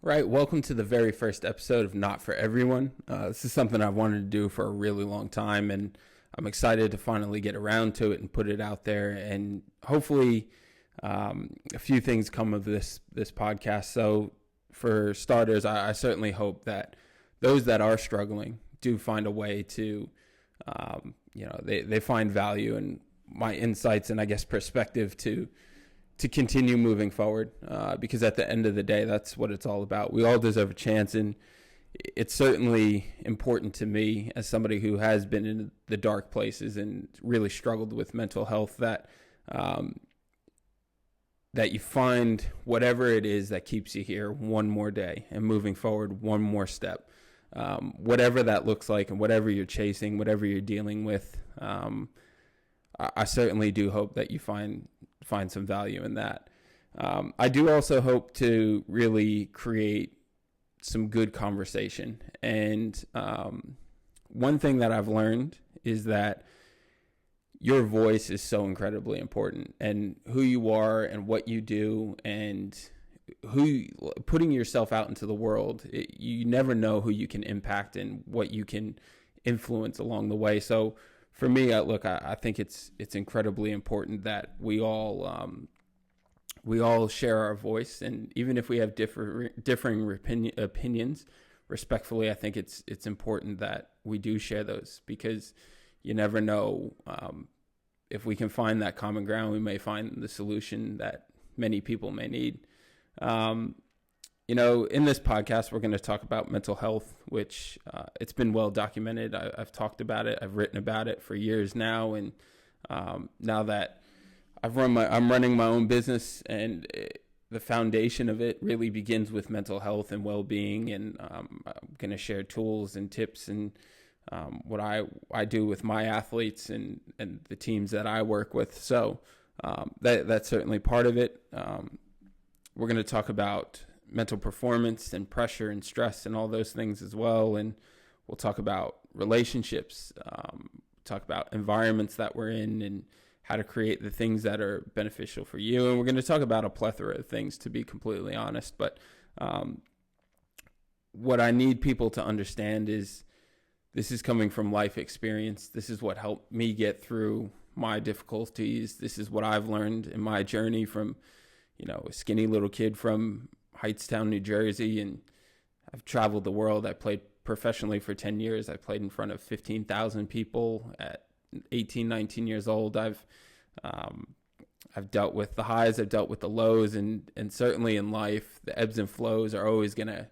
Right, welcome to the very first episode of Not For Everyone. This is something I've wanted to do for a really long time, and I'm excited to finally get around to it and put it out there. And hopefully, a few things come of this podcast. So, for starters, I certainly hope that those that are struggling do find a way to, they find value in my insights and I guess perspective to continue moving forward, because at the end of the day, that's what it's all about. We all deserve a chance, and it's certainly important to me as somebody who has been in the dark places and really struggled with mental health that you find whatever it is that keeps you here one more day and moving forward one more step, whatever that looks like and whatever you're chasing, whatever you're dealing with. I certainly do hope that you find some value in that. I do also hope to really create some good conversation. And one thing that I've learned is that your voice is so incredibly important, and who you are and what you do and putting yourself out into the world. You never know who you can impact and what you can influence along the way. So for me, I think it's incredibly important that we all share our voice, and even if we have differing opinions, respectfully, I think it's important that we do share those, because you never know, if we can find that common ground, we may find the solution that many people may need. In this podcast, we're going to talk about mental health, which it's been well documented. I've talked about it. I've written about it for years now. And now that I'm running my own business, and the foundation of it really begins with mental health and well-being. And I'm going to share tools and tips and what I do with my athletes and the teams that I work with. So that's certainly part of it. We're going to talk about mental performance and pressure and stress and all those things as well. And we'll talk about relationships, talk about environments that we're in and how to create the things that are beneficial for you. And we're going to talk about a plethora of things, to be completely honest. But what I need people to understand is this is coming from life experience. This is what helped me get through my difficulties. This is what I've learned in my journey from, a skinny little kid from Hightstown, New Jersey, and I've traveled the world. I played professionally for 10 years. I played in front of 15,000 people at 18, 19 years old. I've dealt with the highs, I've dealt with the lows, and certainly in life, the ebbs and flows are always gonna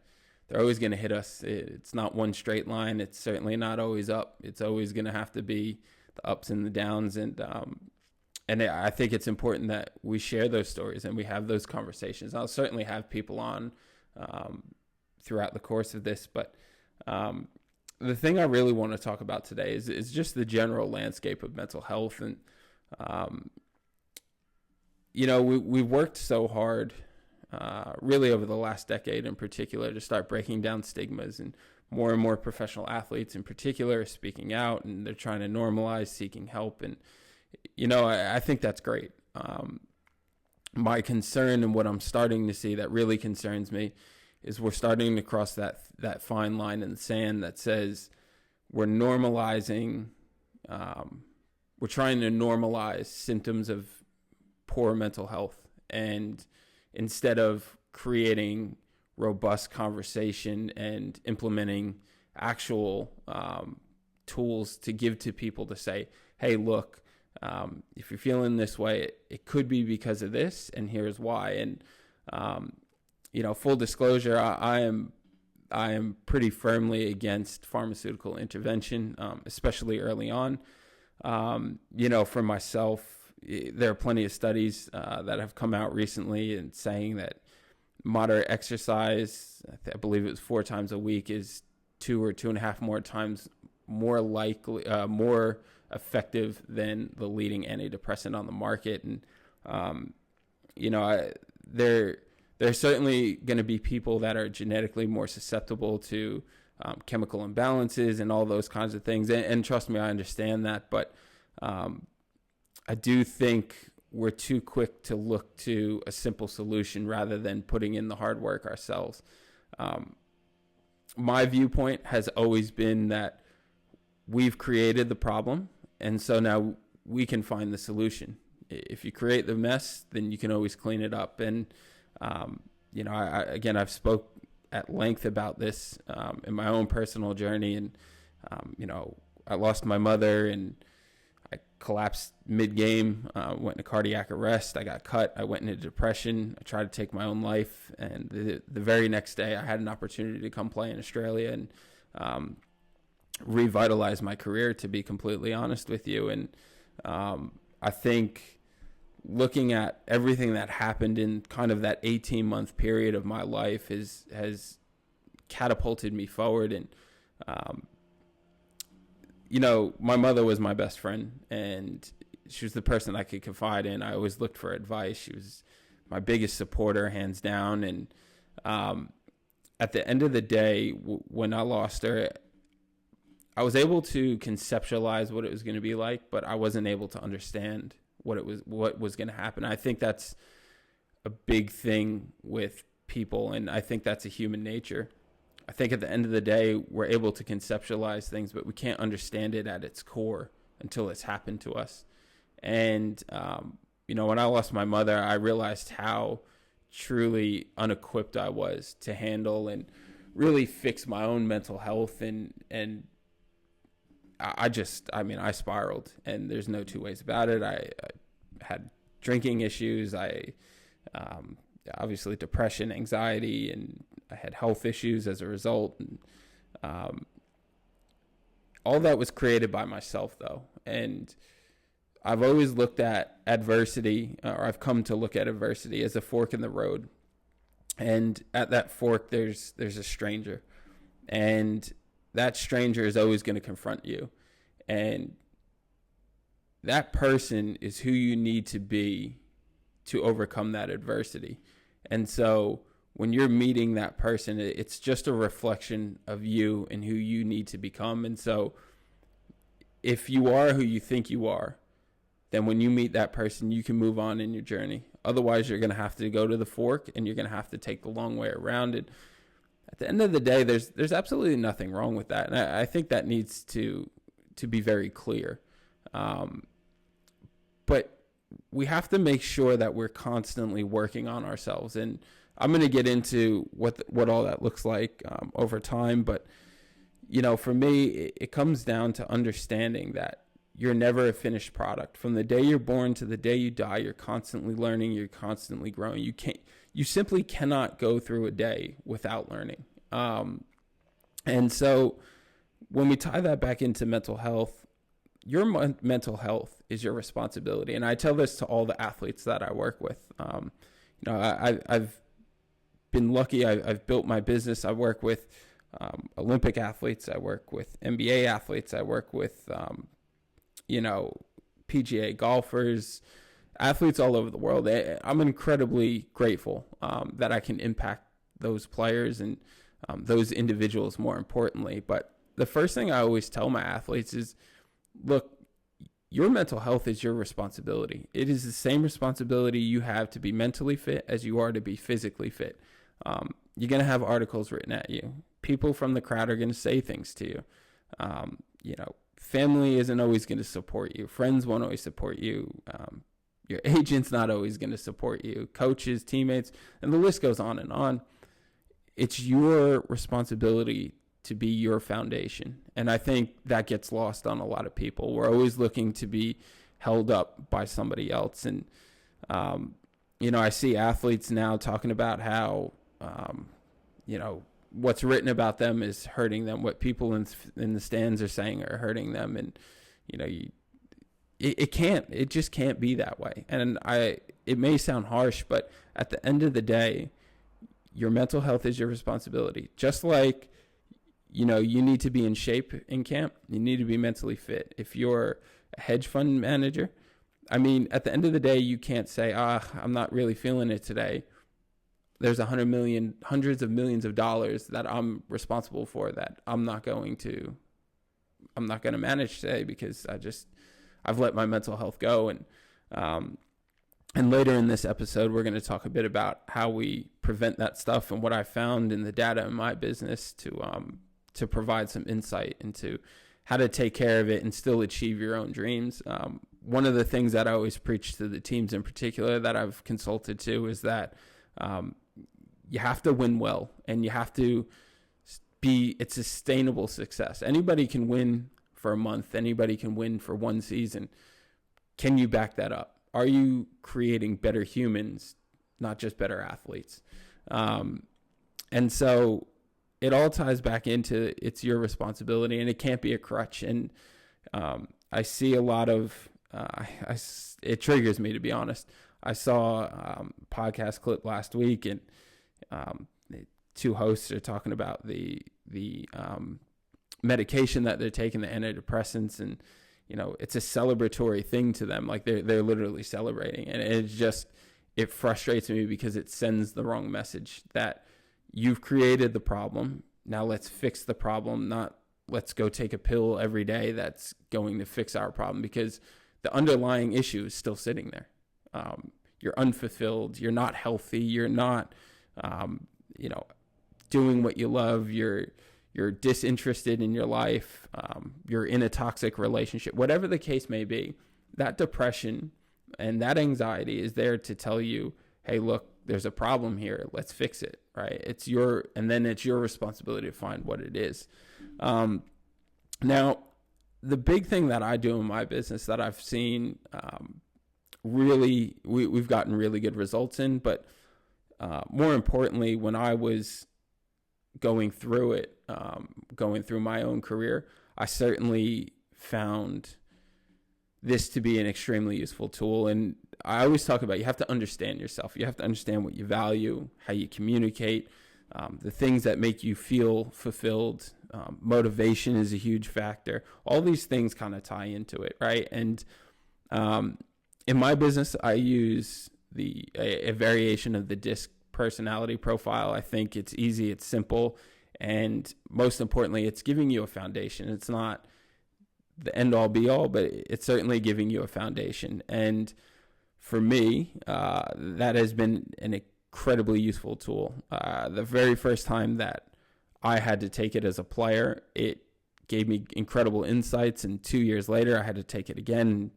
hit us. It's not one straight line. It's certainly not always up. It's always gonna have to be the ups and the downs, and I think it's important that we share those stories and we have those conversations. I'll certainly have people on throughout the course of this, but the thing I really want to talk about today is just the general landscape of mental health. And, we've worked so hard, really over the last decade in particular, to start breaking down stigmas, and more professional athletes in particular are speaking out, and they're trying to normalize seeking help. And I think that's great. My concern, and what I'm starting to see that really concerns me, is we're starting to cross that fine line in the sand that says we're normalizing, we're trying to normalize symptoms of poor mental health. And instead of creating robust conversation and implementing actual tools to give to people to say, hey, look, if you're feeling this way, it could be because of this, and here's why. And full disclosure, I am pretty firmly against pharmaceutical intervention, especially early on. For myself, there are plenty of studies that have come out recently and saying that moderate exercise, I believe it was 4 times a week, is 2 or 2.5 more times more likely, more effective than the leading antidepressant on the market. And there's certainly going to be people that are genetically more susceptible to chemical imbalances and all those kinds of things. And trust me, I understand that. But I do think we're too quick to look to a simple solution rather than putting in the hard work ourselves. My viewpoint has always been that we've created the problem, and so now we can find the solution. If you create the mess, then you can always clean it up. And I've spoke at length about this in my own personal journey, and I lost my mother, and I collapsed mid-game, went into cardiac arrest. I got cut. I went into depression. I tried to take my own life. And the very next day, I had an opportunity to come play in Australia and revitalize my career, to be completely honest with you. And I think looking at everything that happened in kind of that 18-month period of my life has catapulted me forward. And my mother was my best friend, and she was the person I could confide in. I always looked for advice. She was my biggest supporter, hands down. And at the end of the day, when I lost her, I was able to conceptualize what it was going to be like, but I wasn't able to understand what was going to happen. I think that's a big thing with people, and I think that's a human nature. I think at the end of the day, we're able to conceptualize things, but we can't understand it at its core until it's happened to us. And, when I lost my mother, I realized how truly unequipped I was to handle and really fix my own mental health. And I spiraled, and there's no two ways about it. I had drinking issues. Obviously depression, anxiety, and I had health issues as a result. And, all that was created by myself, though. And I've always looked at adversity, or I've come to look at adversity as a fork in the road. And at that fork, there's a stranger, and that stranger is always going to confront you. And that person is who you need to be to overcome that adversity. And so when you're meeting that person, it's just a reflection of you and who you need to become. And so if you are who you think you are, then when you meet that person, you can move on in your journey. Otherwise, you're going to have to go to the fork, and you're going to have to take the long way around it. At the end of the day, there's absolutely nothing wrong with that. And I think that needs to be very clear. But we have to make sure that we're constantly working on ourselves. And I'm going to get into what all that looks like over time. But, for me, it comes down to understanding that you're never a finished product. From the day you're born to the day you die, you're constantly learning, you're constantly growing. You simply cannot go through a day without learning. And so when we tie that back into mental health, your mental health is your responsibility. And I tell this to all the athletes that I work with. I've been lucky. I've built my business. I work with Olympic athletes. I work with NBA athletes. I work with PGA golfers, athletes all over the world. I'm incredibly grateful that I can impact those players and those individuals, more importantly. But the first thing I always tell my athletes is, look, your mental health is your responsibility. It is the same responsibility you have to be mentally fit as you are to be physically fit. You're going to have articles written at you. People from the crowd are going to say things to you. Family isn't always going to support you. Friends won't always support you. Your agent's not always going to support you. Coaches, teammates, and the list goes on and on. It's your responsibility to be your foundation. And I think that gets lost on a lot of people. We're always looking to be held up by somebody else. And, I see athletes now talking about how, what's written about them is hurting them. What people in the stands are saying are hurting them. And, it just can't be that way. And it may sound harsh, but at the end of the day, your mental health is your responsibility. Just like, you need to be in shape in camp, you need to be mentally fit. If you're a hedge fund manager, at the end of the day, you can't say, I'm not really feeling it today. There's hundreds of millions of dollars that I'm responsible for that I'm not going to manage today because I've let my mental health go. And And later in this episode, we're going to talk a bit about how we prevent that stuff and what I found in the data in my business to provide some insight into how to take care of it and still achieve your own dreams. One of the things that I always preach to the teams in particular that I've consulted to is that you have to win well, and you have to it's sustainable success. Anybody can win for a month. Anybody can win for one season. Can you back that up? Are you creating better humans, not just better athletes? And so it all ties back into it's your responsibility, and it can't be a crutch. And I see a lot of it triggers me, to be honest. I saw a podcast clip last week, and two hosts are talking about the medication that they're taking, the antidepressants, and it's a celebratory thing to them. Like they're literally celebrating, and it frustrates me because it sends the wrong message that you've created the problem. Now let's fix the problem, not let's go take a pill every day that's going to fix our problem, because the underlying issue is still sitting there. You're unfulfilled. You're not healthy. You're not, doing what you love. You're disinterested in your life. You're in a toxic relationship. Whatever the case may be, that depression and that anxiety is there to tell you, hey, look, there's a problem here. Let's fix it, right? And then it's your responsibility to find what it is. Now, the big thing that I do in my business that I've seen we've gotten really good results in, but more importantly, when I was going through my own career, I certainly found this to be an extremely useful tool. And I always talk about, you have to understand yourself. You have to understand what you value, how you communicate, the things that make you feel fulfilled. Motivation is a huge factor. All these things kind of tie into it, right? And in my business, I use a variation of the DISC personality profile. I think it's easy, it's simple, and most importantly, it's giving you a foundation. It's not the end all be all, but it's certainly giving you a foundation. And for me, that has been an incredibly useful tool. The very first time that I had to take it as a player, it gave me incredible insights, and 2 years later I had to take it again.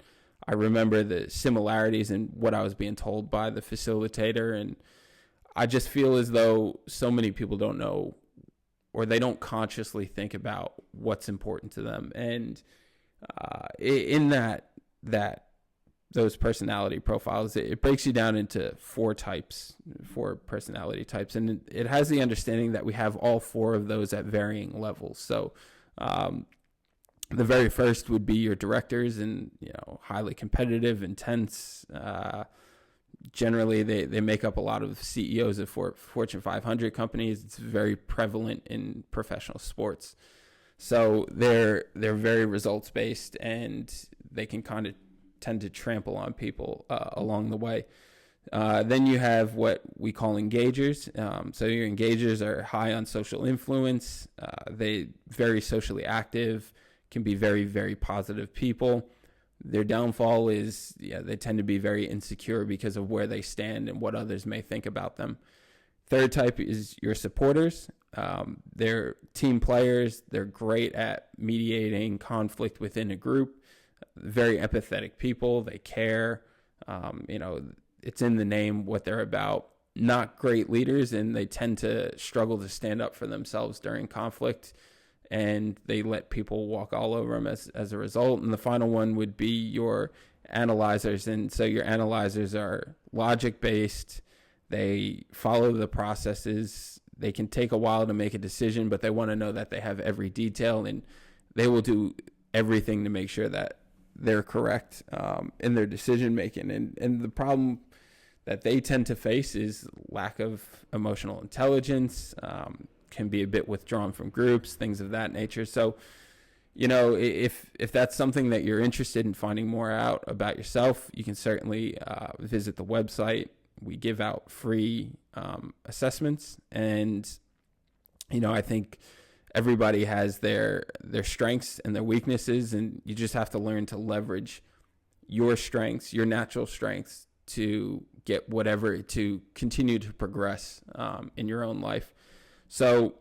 I remember the similarities in what I was being told by the facilitator, and I just feel as though so many people don't know, or they don't consciously think about what's important to them. And in those personality profiles, it breaks you down into four personality types, and it has the understanding that we have all four of those at varying levels. So the very first would be your directors, and highly competitive, intense. Generally, they make up a lot of CEOs of Fortune 500 companies. It's very prevalent in professional sports. So they're very results based, and they can kind of tend to trample on people along the way. Then you have what we call engagers. So your engagers are high on social influence. They very socially active, can be very, very positive people. Their downfall is they tend to be very insecure because of where they stand and what others may think about them. Third type is your supporters. They're team players. They're great at mediating conflict within a group. Very empathetic people. They care. It's in the name what they're about. Not great leaders, and they tend to struggle to stand up for themselves during conflict, and they let people walk all over them as a result. And the final one would be your analyzers. And so your analyzers are logic-based. They follow the processes. They can take a while to make a decision, but they want to know that they have every detail, and they will do everything to make sure that they're correct in their decision-making. And the problem that they tend to face is lack of emotional intelligence, can be a bit withdrawn from groups, things of that nature. So, if that's something that you're interested in finding more out about yourself, you can certainly visit the website. We give out free assessments, and I think everybody has their strengths and their weaknesses, and you just have to learn to leverage your strengths, your natural strengths, to get whatever, to continue to progress in your own life. So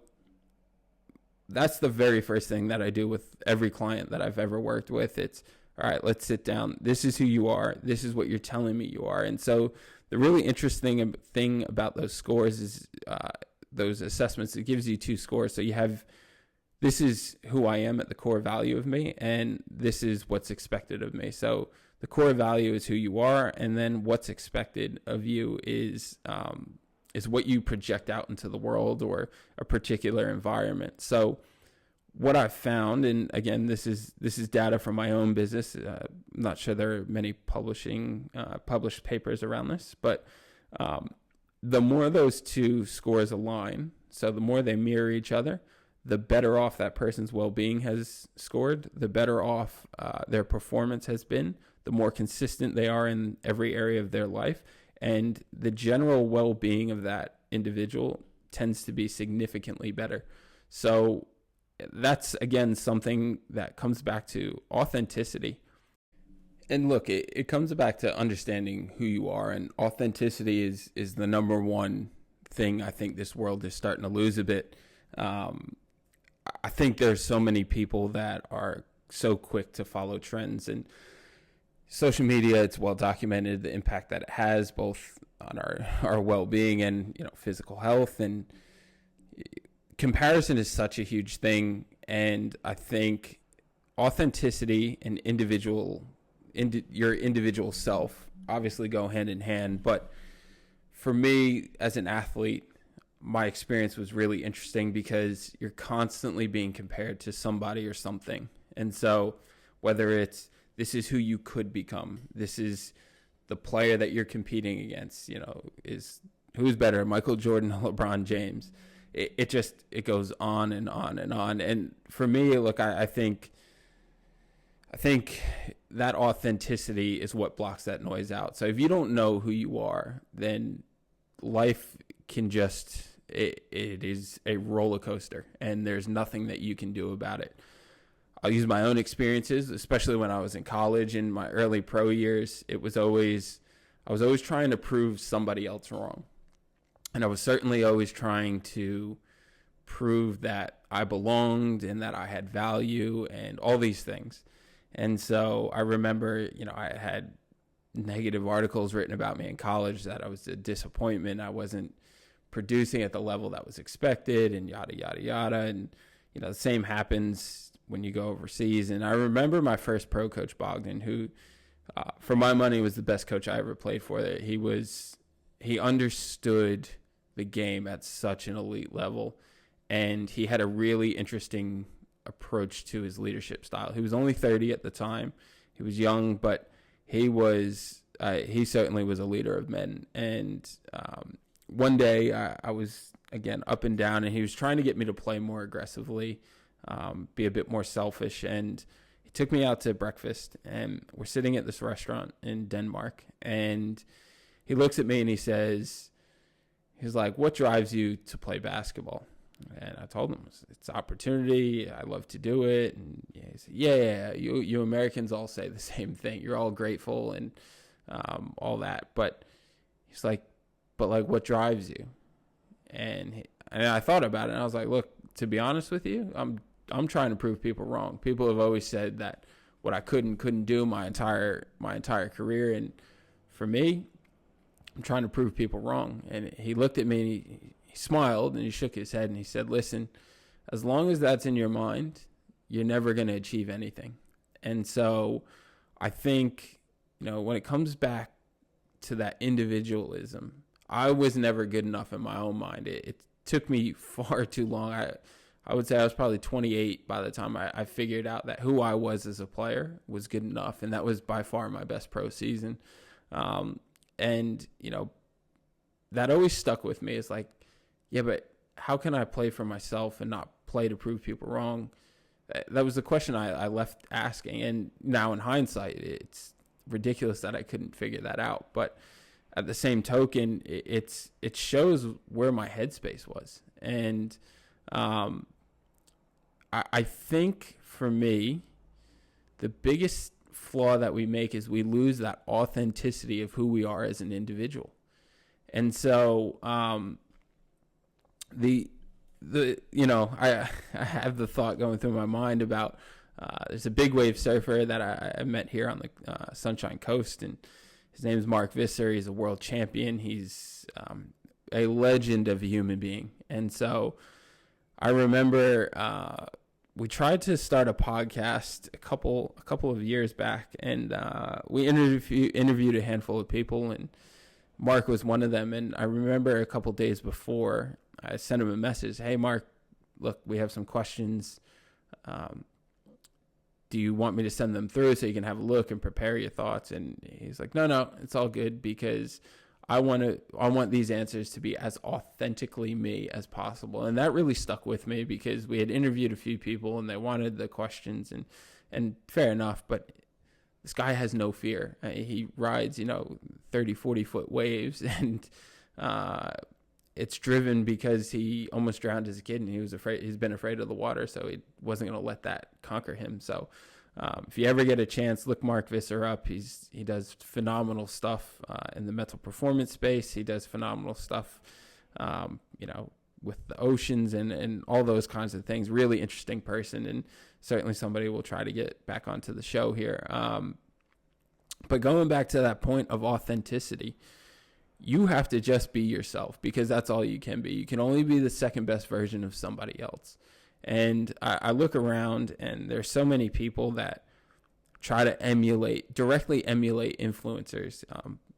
that's the very first thing that I do with every client that I've ever worked with. It's, all right, let's sit down. This is who you are. This is what you're telling me you are. And so the really interesting thing about those scores is those assessments, it gives you 2 scores. So you have, this is who I am at the core value of me, and this is what's expected of me. So the core value is who you are, and then what's expected of you is what you project out into the world or a particular environment. So what I've found, and again, this is data from my own business. I'm not sure there are many published papers around this, but the more those 2 scores align, so the more they mirror each other, the better off that person's well-being has scored, the better off their performance has been, the more consistent they are in every area of their life, and the general well-being of that individual tends to be significantly better. So that's, again, something that comes back to authenticity. And look, it comes back to understanding who you are, and authenticity is the number one thing I think this world is starting to lose a bit. I think there's so many people that are so quick to follow trends, and social media, it's well documented the impact that it has both on our well-being and physical health, and comparison is such a huge thing. And I think authenticity and your individual self obviously go hand in hand. But for me as an athlete, my experience was really interesting because you're constantly being compared to somebody or something. And so whether it's, this is who you could become, this is the player that you're competing against, is who's better, Michael Jordan or LeBron James? It goes on and on and on. And for me, look, I think that authenticity is what blocks that noise out. So if you don't know who you are, then life can just, it is a roller coaster, and there's nothing that you can do about it. I'll use my own experiences, especially when I was in college in my early pro years. I was always trying to prove somebody else wrong. And I was certainly always trying to prove that I belonged and that I had value and all these things. And so I remember, I had negative articles written about me in college that I was a disappointment. I wasn't producing at the level that was expected, and yada, yada, yada. And, the same happens when you go overseas. And I remember my first pro coach, Bogdan, who, for my money, was the best coach I ever played for. He understood the game at such an elite level, and he had a really interesting approach to his leadership style. He was only 30 at the time. He was young, but he certainly was a leader of men. And one day I was, again, up and down, and he was trying to get me to play more aggressively, be a bit more selfish. And he took me out to breakfast, and we're sitting at this restaurant in Denmark, and he looks at me and he's like, "What drives you to play basketball?" And I told him, "It's opportunity. I love to do it." And he said, yeah, you Americans all say the same thing. You're all grateful and all that. But he's like, "But like, what drives you?" And I thought about it, and I was like, "Look, to be honest with you, I'm trying to prove people wrong. People have always said that what I couldn't do my entire career, and for me, I'm trying to prove people wrong." And he looked at me and he smiled and he shook his head and he said, "Listen, as long as that's in your mind, you're never going to achieve anything." And so I think, when it comes back to that individualism, I was never good enough in my own mind. It took me far too long. I would say I was probably 28 by the time I figured out that who I was as a player was good enough. And that was by far my best pro season. And, that always stuck with me. It's like, yeah, but how can I play for myself and not play to prove people wrong? That was the question I left asking. And now in hindsight, it's ridiculous that I couldn't figure that out. But at the same token, it shows where my headspace was. And I think for me, the biggest flaw that we make is we lose that authenticity of who we are as an individual. And so I have the thought going through my mind about there's a big wave surfer that I met here on the Sunshine Coast, and his name is Mark Visser. He's a world champion. He's a legend of a human being. And so I remember we tried to start a podcast a couple of years back, and we interviewed a handful of people, and Mark was one of them. And I remember a couple days before, I sent him a message. Hey, Mark, look, we have some questions. Do you want me to send them through so you can have a look and prepare your thoughts? And he's like, no, it's all good, because I want these answers to be as authentically me as possible. And that really stuck with me, because we had interviewed a few people and they wanted the questions, and fair enough, but this guy has no fear. He rides, 30, 40 foot waves, and it's driven because he almost drowned as a kid, and he's been afraid of the water, so he wasn't going to let that conquer him. So if you ever get a chance, look Mark Visser up. He does phenomenal stuff in the mental performance space. He does phenomenal stuff, with the oceans and all those kinds of things. Really interesting person, and certainly somebody we'll try to get back onto the show here. But going back to that point of authenticity, you have to just be yourself, because that's all you can be. You can only be the second best version of somebody else. And I look around, and there's so many people that try to directly emulate influencers.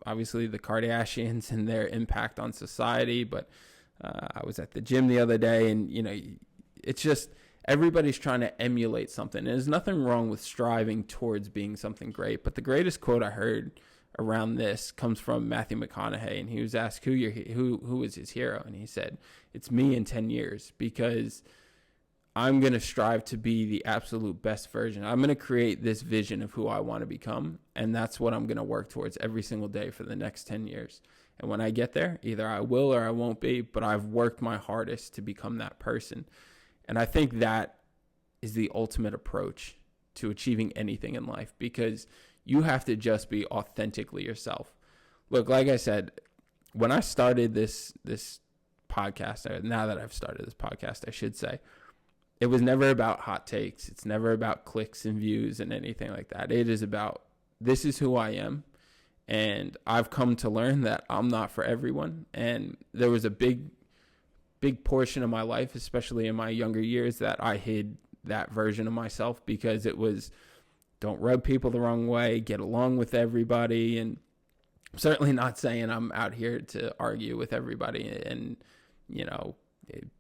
Obviously the Kardashians and their impact on society, but I was at the gym the other day, and it's just everybody's trying to emulate something. And there's nothing wrong with striving towards being something great. But the greatest quote I heard around this comes from Matthew McConaughey, and he was asked who is his hero, and he said, it's me in 10 years, because I'm going to strive to be the absolute best version. I'm going to create this vision of who I want to become, and that's what I'm going to work towards every single day for the next 10 years. And when I get there, either I will or I won't be, but I've worked my hardest to become that person. And I think that is the ultimate approach to achieving anything in life, because you have to just be authentically yourself. Look, like I said, when I started this podcast, or now that I've started this podcast, I should say, it was never about hot takes. It's never about clicks and views and anything like that. It is about, this is who I am. And I've come to learn that I'm not for everyone. And there was a big portion of my life, especially in my younger years, that I hid that version of myself, because it was, don't rub people the wrong way, get along with everybody. And I'm certainly not saying I'm out here to argue with everybody and,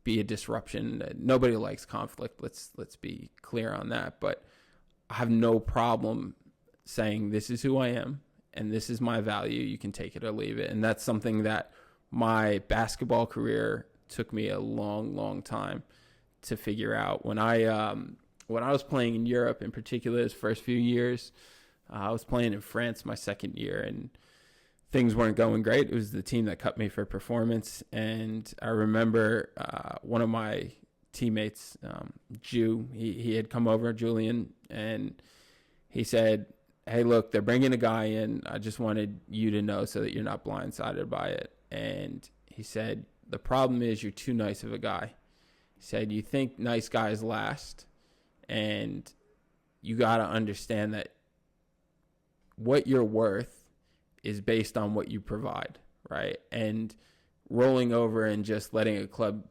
be a disruption. Nobody likes conflict. Let's be clear on that. But I have no problem saying, this is who I am and this is my value. You can take it or leave it. And that's something that my basketball career took me a long, long time to figure out. When I was playing in Europe, in particular, his first few years, I was playing in France my second year, and things weren't going great. It was the team that cut me for performance. And I remember one of my teammates, Jew, he had come over, Julian, and he said, hey, look, they're bringing a guy in. I just wanted you to know so that you're not blindsided by it. And he said, the problem is you're too nice of a guy. He said, you think nice guys last, and you got to understand that what you're worth is based on what you provide, right? And rolling over and just letting a club,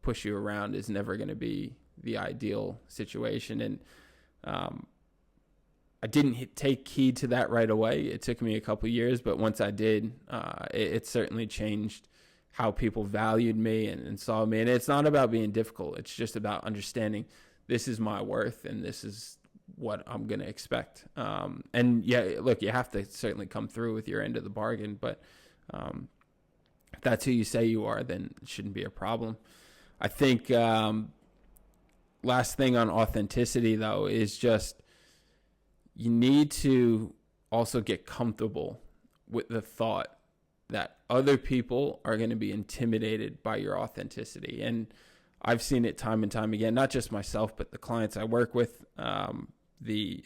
push you around is never going to be the ideal situation. And I didn't take heed to that right away. It took me a couple of years, but once I did, it certainly changed how people valued me and saw me. And it's not about being difficult. It's just about understanding this is my worth and this is what I'm going to expect. And yeah, look, you have to certainly come through with your end of the bargain, but if that's who you say you are, then it shouldn't be a problem. I think last thing on authenticity, though, is just you need to also get comfortable with the thought that other people are going to be intimidated by your authenticity. And I've seen it time and time again, not just myself, but the clients I work with, the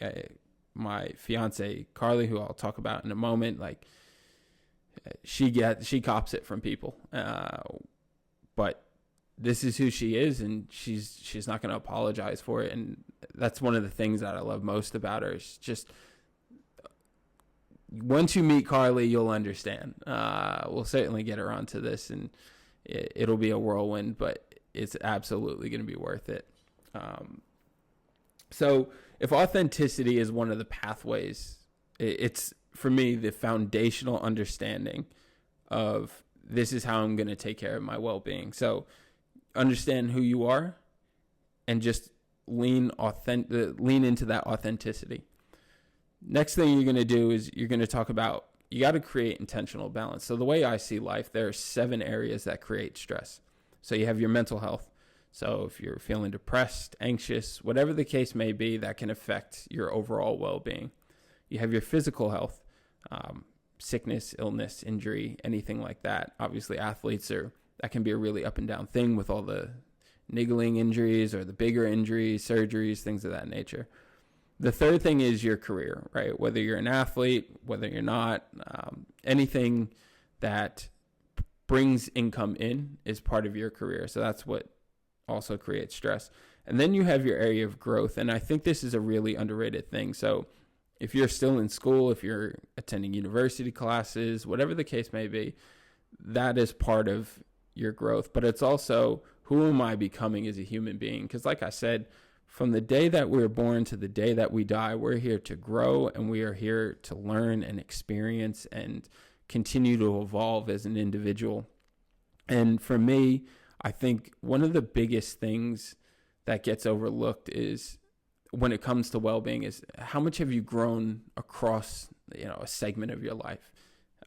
my fiance, Carly, who I'll talk about in a moment, like she cops it from people. But this is who she is, and she's not going to apologize for it. And that's one of the things that I love most about her. Is just once you meet Carly, you'll understand. We'll certainly get her onto this, and it'll be a whirlwind, but it's absolutely going to be worth it. So if authenticity is one of the pathways, it's, for me, the foundational understanding of this is how I'm going to take care of my well-being. So understand who you are and just lean into that authenticity. Next thing you're going to do is you're going to talk about, you got to create intentional balance. So the way I see life, there are 7 areas that create stress. So you have your mental health. So if you're feeling depressed, anxious, whatever the case may be, that can affect your overall well-being. You have your physical health, sickness, illness, injury, anything like that. Obviously, athletes that can be a really up and down thing with all the niggling injuries or the bigger injuries, surgeries, things of that nature. The third thing is your career, right? Whether you're an athlete, whether you're not, anything that brings income in is part of your career. So that's what also creates stress. And then you have your area of growth. And I think this is a really underrated thing. So if you're still in school, if you're attending university classes, whatever the case may be, that is part of your growth. But it's also, who am I becoming as a human being? Because like I said, from the day that we're born to the day that we die, we're here to grow, and we are here to learn and experience and continue to evolve as an individual. And for me, I think one of the biggest things that gets overlooked is, when it comes to well-being, is how much have you grown across, a segment of your life,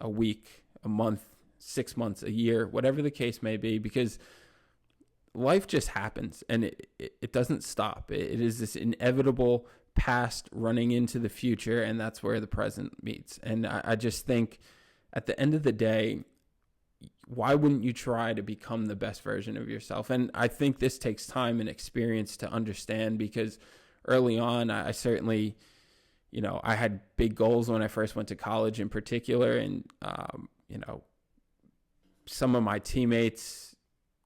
a week, a month, 6 months, a year, whatever the case may be, because life just happens and it doesn't stop. It is this inevitable past running into the future, and that's where the present meets. And I just think at the end of the day, why wouldn't you try to become the best version of yourself? And I think this takes time and experience to understand, because early on, I certainly, I had big goals when I first went to college in particular. And, some of my teammates,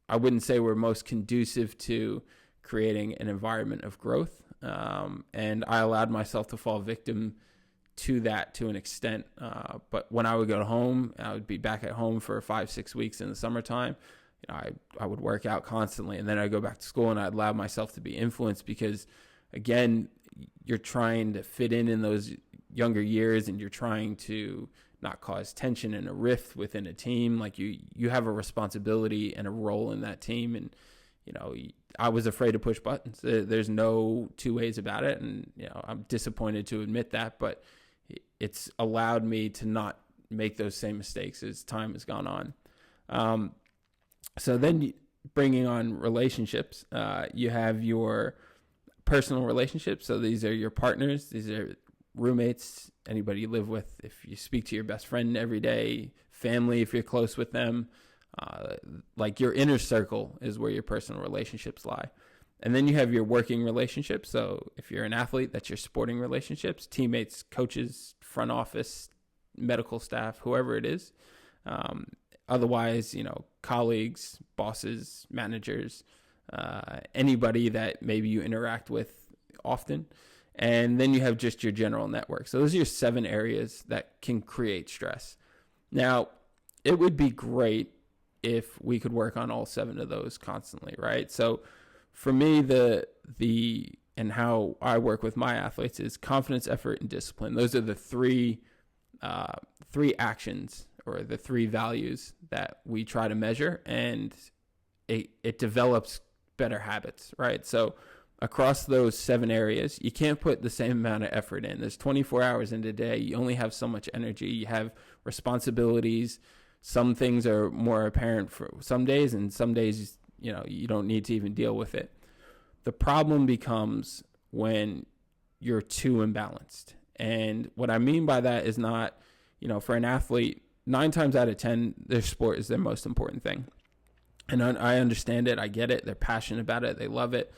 I wouldn't say were most conducive to creating an environment of growth. And I allowed myself to fall victim to that to an extent. But when I would go home, I would be back at home for 5-6 weeks in the summertime. I would work out constantly, and then I'd go back to school, and I'd allow myself to be influenced, because again, you're trying to fit in those younger years, and you're trying to not cause tension and a rift within a team. Like you have a responsibility and a role in that team. And, I was afraid to push buttons. There's no two ways about it. And, I'm disappointed to admit that, but it's allowed me to not make those same mistakes as time has gone on. So then bringing on relationships, you have your personal relationships. So these are your partners. These are roommates, anybody you live with, if you speak to your best friend every day, family, if you're close with them, like your inner circle is where your personal relationships lie. And then you have your working relationships. So if you're an athlete, that's your sporting relationships, teammates, coaches, front office, medical staff, whoever it is. Otherwise, colleagues, bosses, managers, anybody that maybe you interact with often. And then you have just your general network. So those are your 7 areas that can create stress. Now, it would be great if we could work on all 7 of those constantly, right? So for me, and how I work with my athletes is confidence, effort, and discipline. Those are the three actions, or the 3 values that we try to measure, and it develops better habits, right? So across those 7 areas, you can't put the same amount of effort in. There's 24 hours in a day. You only have so much energy. You have responsibilities. Some things are more apparent for some days, and some days, you don't need to even deal with it. The problem becomes when you're too imbalanced. And what I mean by that is not, for an athlete, 9 times out of 10, their sport is their most important thing. And I understand it. I get it. They're passionate about it. They love it.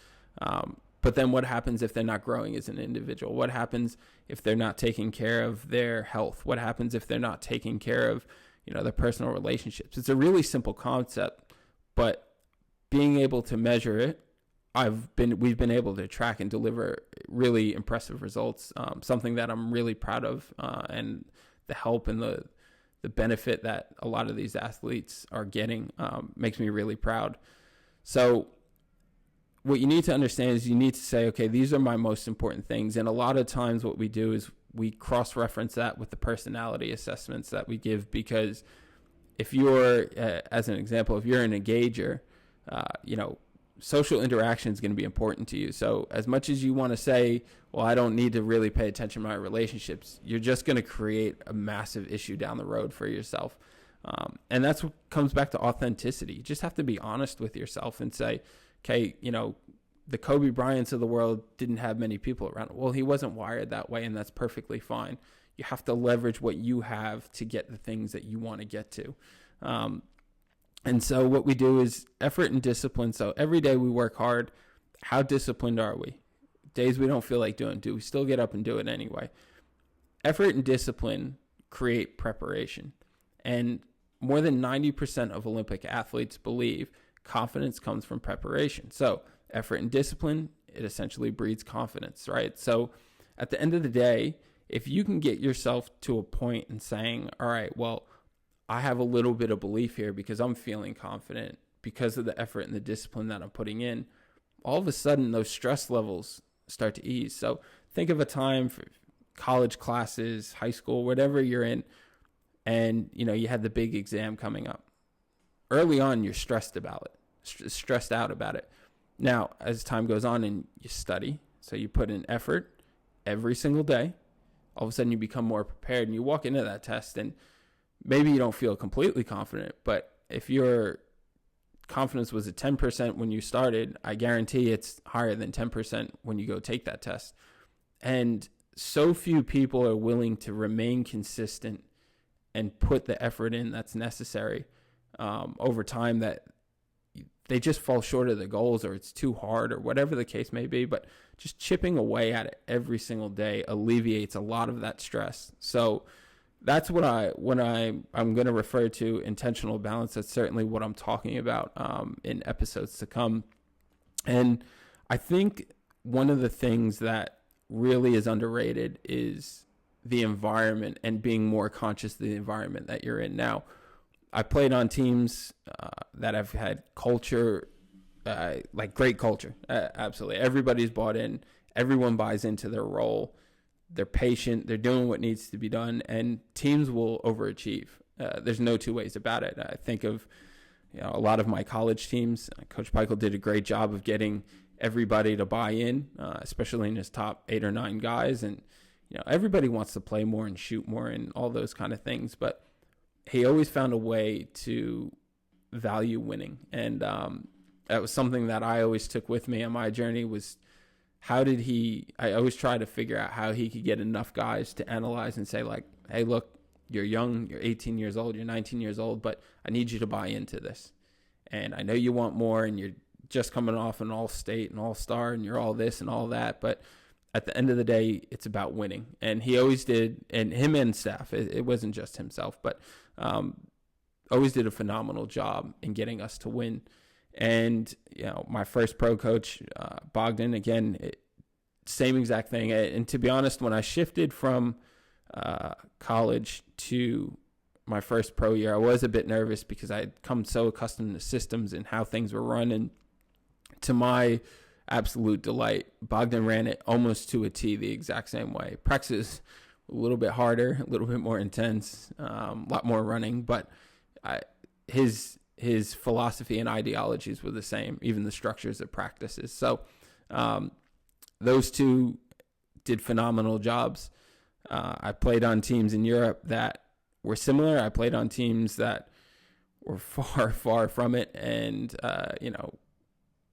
But then what happens if they're not growing as an individual? What happens if they're not taking care of their health? What happens if they're not taking care of, their personal relationships? It's a really simple concept, but being able to measure it, we've been able to track and deliver really impressive results. Something that I'm really proud of, and the help and the benefit that a lot of these athletes are getting makes me really proud. So what you need to understand is you need to say, okay, these are my most important things. And a lot of times what we do is we cross-reference that with the personality assessments that we give, because if you're, as an example, if you're an engager, social interaction is going to be important to you. So as much as you want to say, well, I don't need to really pay attention to my relationships, you're just going to create a massive issue down the road for yourself. And that's what comes back to authenticity. You just have to be honest with yourself and say, okay, the Kobe Bryants of the world didn't have many people around. Well, he wasn't wired that way, and that's perfectly fine. You have to leverage what you have to get the things that you want to get to. And so what we do is effort and discipline. So every day we work hard. How disciplined are we? Days we don't feel like doing, do we still get up and do it anyway? Effort and discipline create preparation. And more than 90% of Olympic athletes believe confidence comes from preparation. So effort and discipline, it essentially breeds confidence, right? So at the end of the day, if you can get yourself to a point in saying, all right, well, I have a little bit of belief here because I'm feeling confident because of the effort and the discipline that I'm putting in, all of a sudden those stress levels start to ease. So think of a time for college classes, high school, whatever you're in, and you had the big exam coming up. Early on, you're stressed about it, stressed out about it. Now, as time goes on and you study, so you put in effort every single day, all of a sudden you become more prepared and you walk into that test and maybe you don't feel completely confident, but if your confidence was at 10% when you started, I guarantee it's higher than 10% when you go take that test. And so few people are willing to remain consistent and put the effort in that's necessary over time, that they just fall short of the goals, or it's too hard, or whatever the case may be. But just chipping away at it every single day alleviates a lot of that stress. So that's what I'm going to refer to intentional balance. That's certainly what I'm talking about in episodes to come. And I think one of the things that really is underrated is the environment and being more conscious of the environment that you're in. Now, I played on teams that have had culture, like great culture. Absolutely. Everybody's bought in. Everyone buys into their role. They're patient. They're doing what needs to be done, and teams will overachieve. There's no two ways about it. I think of a lot of my college teams. Coach Peichel did a great job of getting everybody to buy in, especially in his top 8 or 9 guys. And everybody wants to play more and shoot more and all those kind of things, but he always found a way to value winning. And that was something that I always took with me on my journey, was I always try to figure out how he could get enough guys to analyze and say, like, hey, look, you're young, you're 18 years old, you're 19 years old, but I need you to buy into this. And I know you want more, and you're just coming off an all-state and all-star, and you're all this and all that, but at the end of the day, it's about winning. And he always did, and him and staff, it wasn't just himself, but always did a phenomenal job in getting us to win. And, my first pro coach, Bogdan, again, same exact thing. And to be honest, when I shifted from college to my first pro year, I was a bit nervous because I had come so accustomed to systems and how things were run. And to my absolute delight, Bogdan ran it almost to a T the exact same way. Practice a little bit harder, a little bit more intense, a lot more running, but his philosophy and ideologies were the same, even the structures of practices. So those two did phenomenal jobs. I played on teams in Europe that were similar. I played on teams that were far, far from it. And,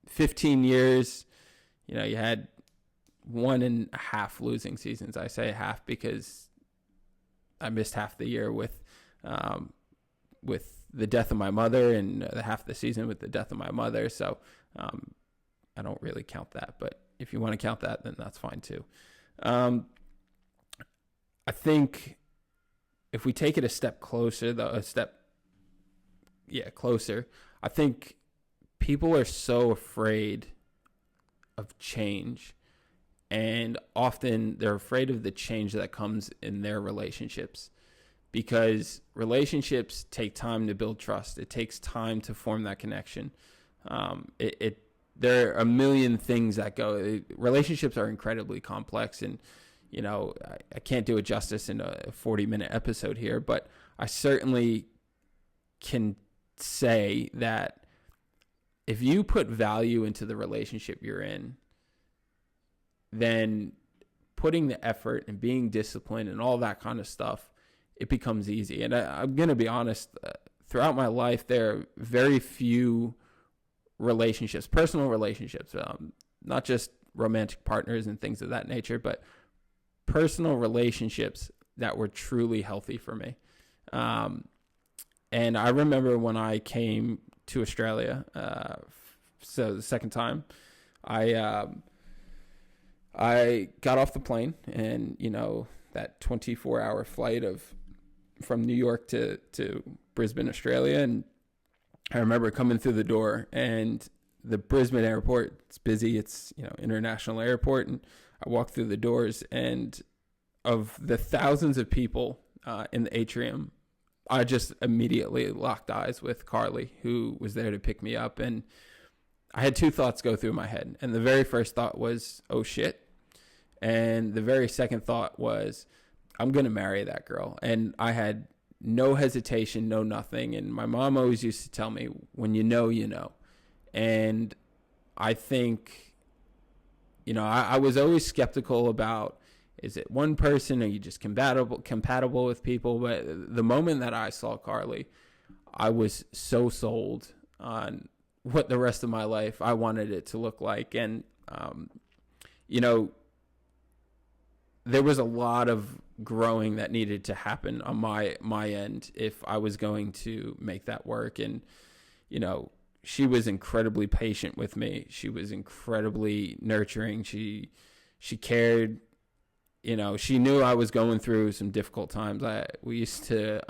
15 years, you had 1.5 losing seasons. I say half because I missed half the year with the death of my mother, and the half the season with the death of my mother. So I don't don't really count that, but if you want to count that, then that's fine too. I think if we take it a step closer, closer, I think people are so afraid of change, and often they're afraid of the change that comes in their relationships, because relationships take time to build trust. It takes time to form that connection. There are a million things that go. Relationships are incredibly complex, and I can't do it justice in a 40-minute episode here, but I certainly can say that if you put value into the relationship you're in, then putting the effort and being disciplined and all that kind of stuff, it becomes easy. And I'm going to be honest, throughout my life, there are very few relationships, personal relationships, not just romantic partners and things of that nature, but personal relationships that were truly healthy for me. And I remember when I came to Australia, so the second time, I got off the plane, and that 24-hour flight from New York to Brisbane, Australia, and I remember coming through the door, and the Brisbane airport, it's busy, it's international airport, and I walked through the doors, and of the thousands of people in the atrium, I just immediately locked eyes with Carly, who was there to pick me up. And I had two thoughts go through my head. And the very first thought was, oh shit. And the very second thought was, I'm going to marry that girl. And I had no hesitation, no nothing. And my mom always used to tell me, when you know, you know. And I think, I was always skeptical about, is it one person? Are you just compatible with people? But the moment that I saw Carly, I was so sold on what the rest of my life I wanted it to look like. And, there was a lot of growing that needed to happen on my end if I was going to make that work. And, she was incredibly patient with me. She was incredibly nurturing. She cared. She knew I was going through some difficult times. We used to,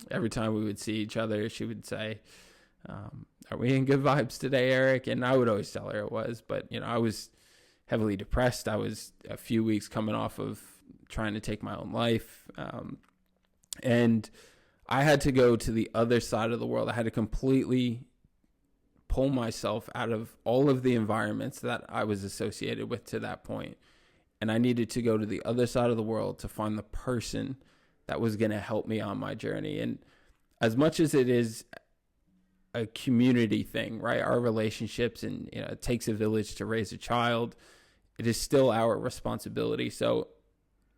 every time we would see each other, she would say, are we in good vibes today, Eric? And I would always tell her it was, but, I was heavily depressed. I was a few weeks coming off of trying to take my own life. And I had to go to the other side of the world. I had to completely pull myself out of all of the environments that I was associated with to that point. And I needed to go to the other side of the world to find the person that was going to help me on my journey. And as much as it is a community thing, right? Our relationships, and it takes a village to raise a child. It is still our responsibility. So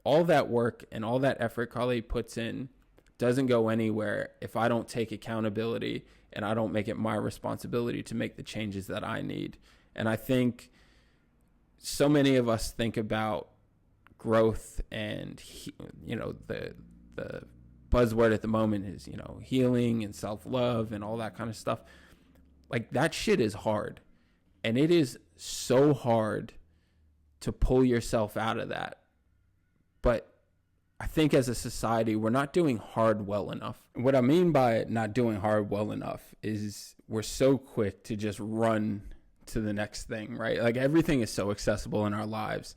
all that work and all that effort Carly puts in doesn't go anywhere if I don't take accountability and I don't make it my responsibility to make the changes that I need. And I think so many of us think about growth and, the buzzword at the moment is, healing and self-love and all that kind of stuff. Like, that shit is hard. And it is so hard to pull yourself out of that. But I think as a society, we're not doing hard well enough. And what I mean by not doing hard well enough is we're so quick to just run to the next thing, right? Like, everything is so accessible in our lives.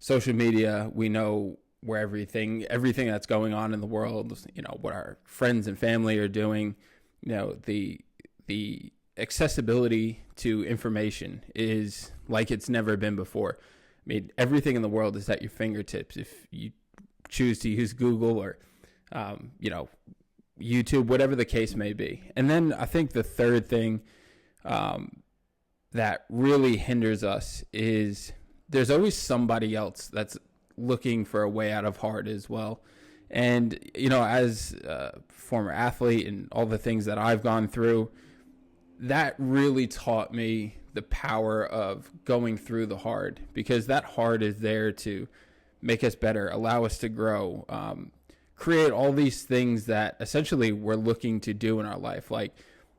Social media, we know where everything that's going on in the world, what our friends and family are doing, the accessibility to information is like it's never been before. I mean, everything in the world is at your fingertips if you choose to use Google or, YouTube, whatever the case may be. And then I think the third thing that really hinders us is there's always somebody else that's looking for a way out of hard as well. And, as a former athlete and all the things that I've gone through, that really taught me the power of going through the hard, because that hard is there to make us better, allow us to grow, create all these things that essentially we're looking to do in our life. Like,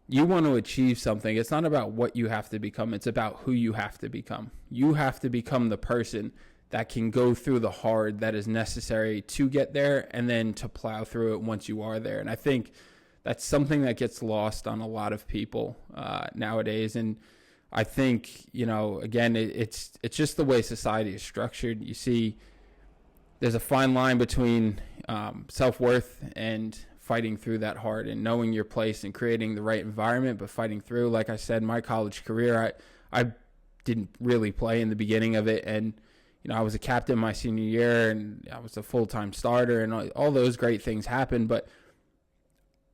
you want to achieve something, it's not about what you have to become. It's about who you have to become. You have to become the person that can go through the hard that is necessary to get there, and then to plow through it once you are there. And I think that's something that gets lost on a lot of people nowadays. And I think, again, it's just the way society is structured. You see, there's a fine line between self-worth and fighting through that hard and knowing your place and creating the right environment, but fighting through. Like I said, my college career, I didn't really play in the beginning of it. And, I was a captain my senior year, and I was a full-time starter, and all those great things happened. But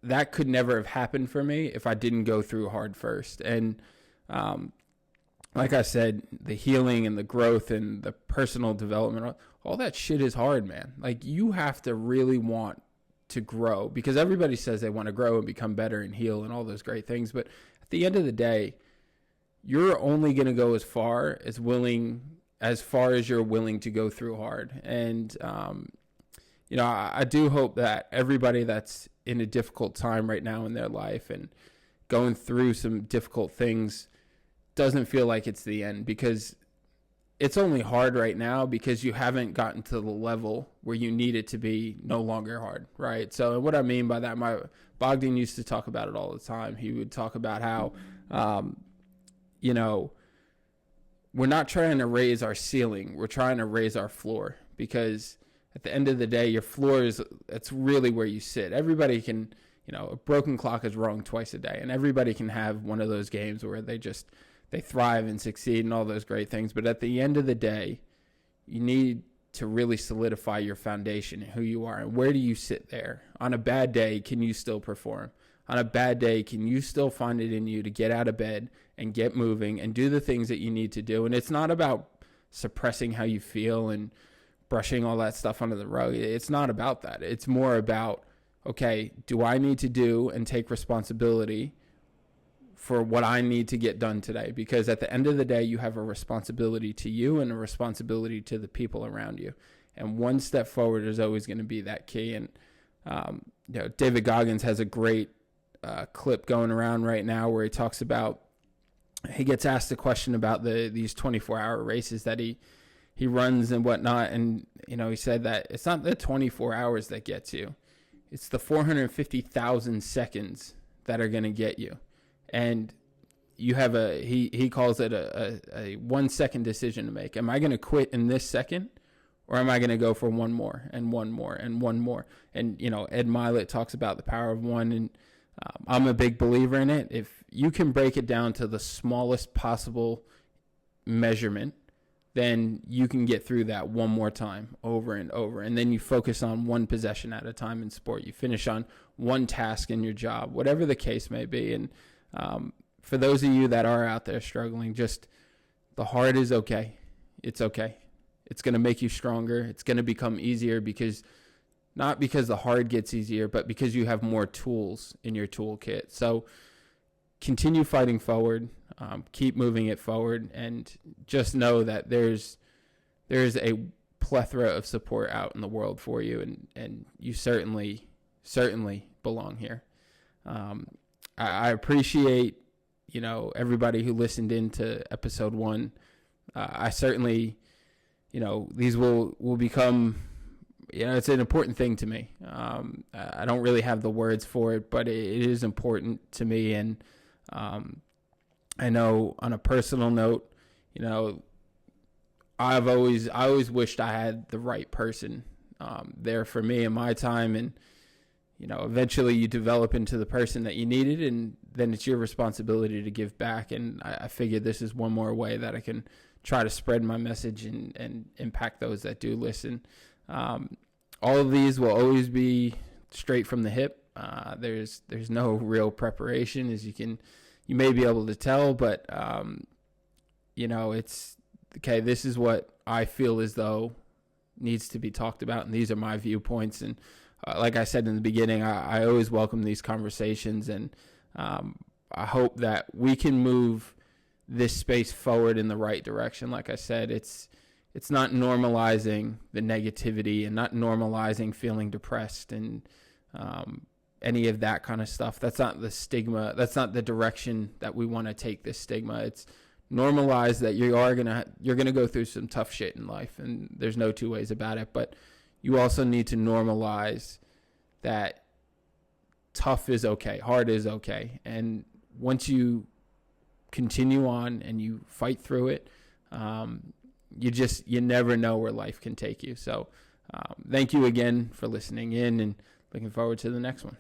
that could never have happened for me if I didn't go through hard first. And like I said, the healing and the growth and the personal development, all that shit is hard, man. Like, you have to really want to grow, because everybody says they want to grow and become better and heal and all those great things. But at the end of the day, you're only going to go as far as you're willing to go through hard. And, I do hope that everybody that's in a difficult time right now in their life and going through some difficult things doesn't feel like it's the end, because it's only hard right now because you haven't gotten to the level where you need it to be no longer hard, right? So what I mean by that, Bogdan used to talk about it all the time. He would talk about how, we're not trying to raise our ceiling. We're trying to raise our floor, because at the end of the day, your floor it's really where you sit. Everybody can, a broken clock is wrong twice a day, and everybody can have one of those games where they thrive and succeed and all those great things. But at the end of the day, you need to really solidify your foundation and who you are, and where do you sit there. On a bad day, can you still perform? On a bad day, can you still find it in you to get out of bed and get moving and do the things that you need to do? And it's not about suppressing how you feel and brushing all that stuff under the rug. It's not about that. It's more about, okay, do I need to do and take responsibility for what I need to get done today? Because at the end of the day, you have a responsibility to you and a responsibility to the people around you. And one step forward is always going to be that key. And, David Goggins has a great clip going around right now where he talks about, he gets asked a question about these 24-hour races that he runs and whatnot. And, he said that it's not the 24 hours that gets you. It's the 450,000 seconds that are going to get you. And you have he calls it a 1 second decision to make. Am I going to quit in this second, or am I going to go for one more and one more and one more? And, Ed Milet talks about the power of one, and I'm a big believer in it. If you can break it down to the smallest possible measurement, then you can get through that one more time over and over. And then you focus on one possession at a time in sport. You finish on one task in your job, whatever the case may be. And for those of you that are out there struggling, just the hard is okay. It's okay. It's going to make you stronger. It's going to become easier, not because the hard gets easier, but because you have more tools in your toolkit. So continue fighting forward. Keep moving it forward, and just know that there's a plethora of support out in the world for you, and you certainly belong here. I appreciate everybody who listened into episode 1. I certainly these will become it's an important thing to me. I don't really have the words for it, but it is important to me. And I know on a personal note, I always wished I had the right person there for me in my time. And, eventually you develop into the person that you needed, and then it's your responsibility to give back. And I figured this is one more way that I can try to spread my message and impact those that do listen. All of these will always be straight from the hip. There's no real preparation, as you may be able to tell, but it's okay. This is what I feel as though needs to be talked about, and these are my viewpoints. And like I said in the beginning, I always welcome these conversations, and I hope that we can move this space forward in the right direction. Like I said, it's not normalizing the negativity and not normalizing feeling depressed and any of that kind of stuff. That's not the stigma. That's not the direction that we want to take this stigma. It's normalize that you're gonna go through some tough shit in life, and there's no two ways about it. But you also need to normalize that tough is okay, hard is okay, and once you continue on and you fight through it, you never know where life can take you. So thank you again for listening in, and looking forward to the next one.